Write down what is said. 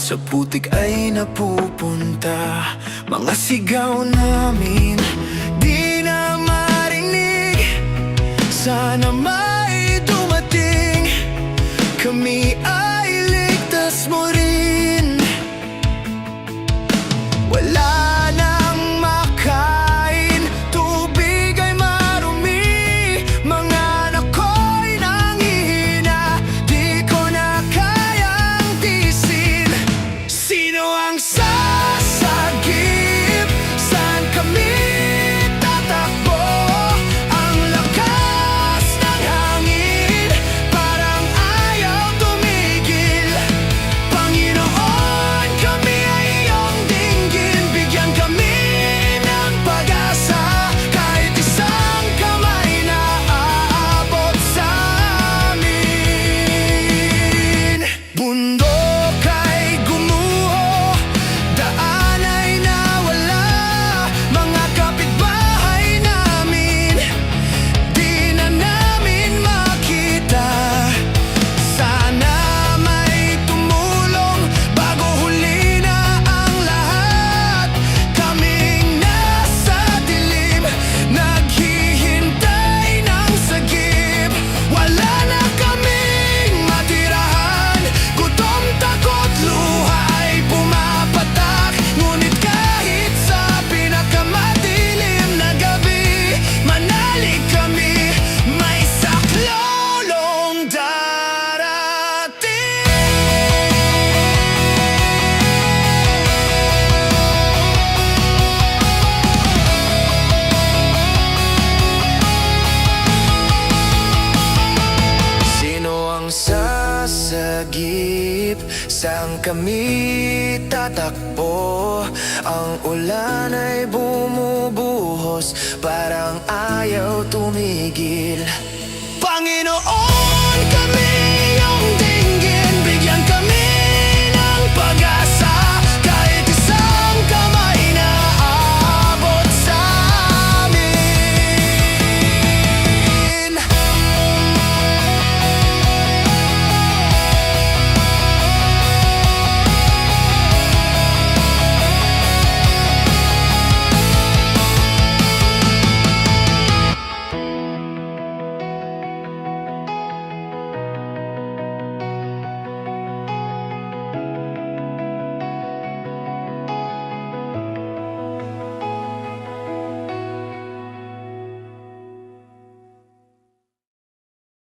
sa putik ay napupunta. Mga sigaw namin di na marinig. Sana may dumating, kami ay ligtas mo rin. Wala nang makain, tubig ay marumi. Mga anak ko'y nangihina, di ko na kayang tiisin. Sino ang sasagip? Saan kami tatakbo? Ang lakas ng hangin, parang ayaw tumigil. Panginoon, kami ay iyong dinggin. Bigyan kami ng pag-asa, kahit isang kamay na aabot sa amin. Bundok ay gumuho, daan ay nawala. Mga kapitbahay namin, di na namin makita. Sana may tumulong bago huli na ang lahat. Kaming nasa dilim, naghihintay ng sagip. Wala na kaming matirahan, gutom, takot, luha ay pumapatak. Ngunit kahit sa pinakamadilim na gabi, manalig kami, may saklolong darating. Sino ang sasagip? Saan kami tatakbo? Ang ulan ay bumubuhos, parang ayaw tumigil. Panginoon!